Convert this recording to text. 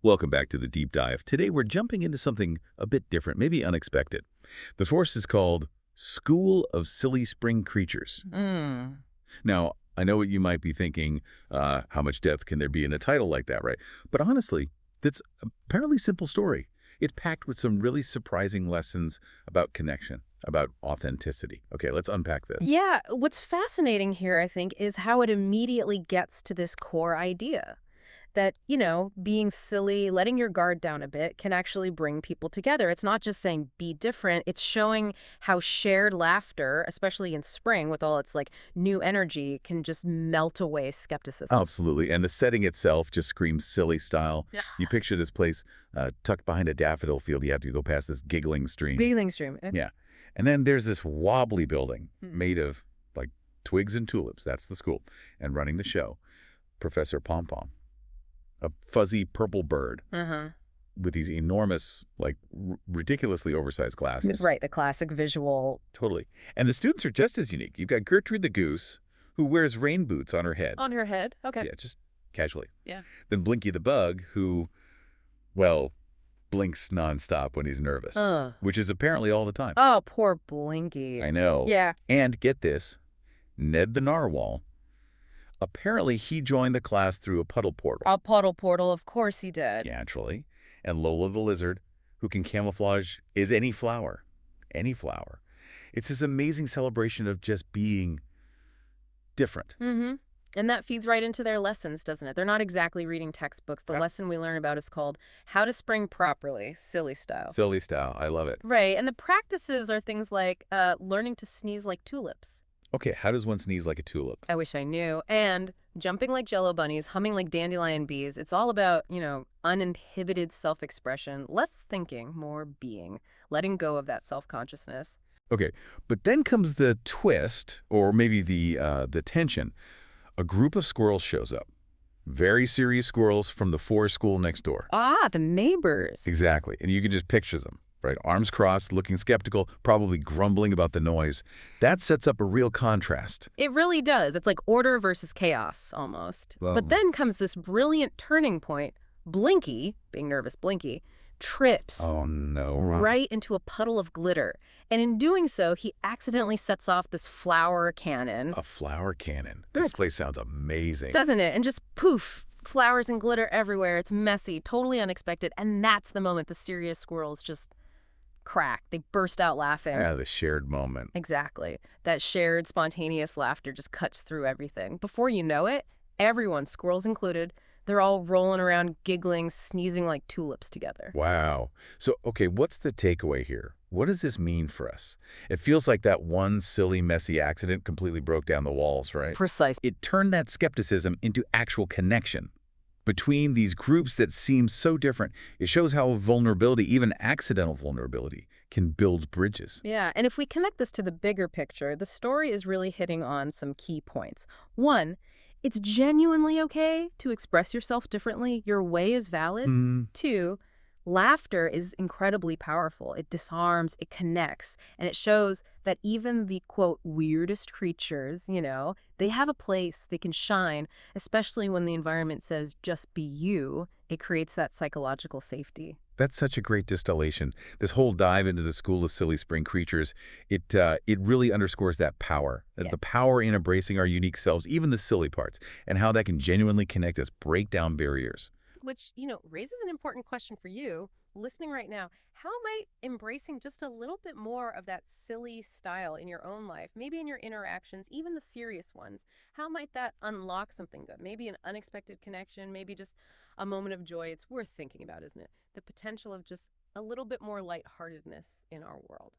Welcome back to the deep dive. Today we're jumping into something a bit different, maybe unexpected. The course is called School of Silly Spring Creatures. Mm. Now, I know what you might be thinking, how much depth can there be in a title like that, right? But honestly, that's a fairly simple story. It's packed with some really surprising lessons about connection, about authenticity. Okay, let's unpack this. Yeah, what's fascinating here, I think, is how it immediately gets to this core idea that, being silly, letting your guard down a bit can actually bring people together. It's not just saying be different, it's showing how shared laughter, especially in spring with all its new energy, can just melt away skepticism. Absolutely. And the setting itself just screams silly style. Yeah. You picture this place tucked behind a daffodil field. You have to go past this giggling stream. Feeling stream. Yeah. And then there's this wobbly building Mm. made of like twigs and tulips. That's the school. And running the show, Professor Pompom, a fuzzy purple bird Uh-huh. with these enormous, ridiculously oversized glasses. Right, the classic visual Totally. And the students are just as unique. You've got Gertrude the goose, who wears rain boots on her head. on her head. Okay. Yeah, just casually. Yeah. Then Blinky the bug, who, well, blinks nonstop when he's nervous, Ugh. which is apparently all the time. Oh, poor Blinky. I know. Yeah. And get this, Ned the narwhal, apparently he joined the class through a puddle portal. A puddle portal, of course he did. Naturally. And Lola the lizard, who can camouflage, is any flower. Any flower. It's this amazing celebration of just being different. Mm-hmm. And that feeds right into their lessons, doesn't it? They're not exactly reading textbooks. The Yeah. lesson we learn about is called How to Spring Properly, silly style. Silly style. I love it. Right, and the practices are things like learning to sneeze like tulips. Okay, how does one sneeze like a tulip? I wish I knew. And jumping like jello bunnies, humming like dandelion bees. It's all about, uninhibited self-expression, less thinking, more being, letting go of that self-consciousness. Okay, but then comes the twist, or maybe the tension. A group of squirrels shows up. Very serious squirrels from the forest school next door. Ah, the neighbors. Exactly, and you can just picture them, right? Arms crossed, looking skeptical, probably grumbling about the noise. That sets up a real contrast. It really does. It's like order versus chaos, almost. Well- But then comes this brilliant turning point. Blinky, being nervous Blinky, trips Oh, no. right into a puddle of glitter. And in doing so, he accidentally sets off this flower cannon. A flower cannon. This place sounds amazing. Doesn't it? And just poof, flowers and glitter everywhere. It's messy, totally unexpected. And that's the moment the serious squirrels just crack. They burst out laughing. Yeah, the shared moment. Exactly. That shared, spontaneous laughter just cuts through everything. Before you know it, everyone, squirrels included, they're all rolling around, giggling, sneezing like tulips together. Wow. So, okay, what's the takeaway here? What does this mean for us? It feels like that one silly, messy accident completely broke down the walls, right? Precise. It turned that skepticism into actual connection between these groups that seem so different. It shows how vulnerability, even accidental vulnerability, can build bridges. Yeah, and if we connect this to the bigger picture, the story is really hitting on some key points. One, it's genuinely okay to express yourself differently. Your way is valid. Two, laughter is incredibly powerful. It disarms, it connects, and it shows that even the, quote, weirdest creatures, they have a place, they can shine, especially when the environment says just be you. It creates that psychological safety. That's such a great distillation. This whole dive into the school of silly spring creatures, it really underscores that power, Yeah. the power in embracing our unique selves, even the silly parts, and how that can genuinely connect us, break down barriers. Which, raises an important question for you, listening right now. How might embracing just a little bit more of that silly style in your own life, maybe in your interactions, even the serious ones, how might that unlock something good? Maybe an unexpected connection, maybe just a moment of joy. It's worth thinking about, isn't it? The potential of just a little bit more lightheartedness in our world.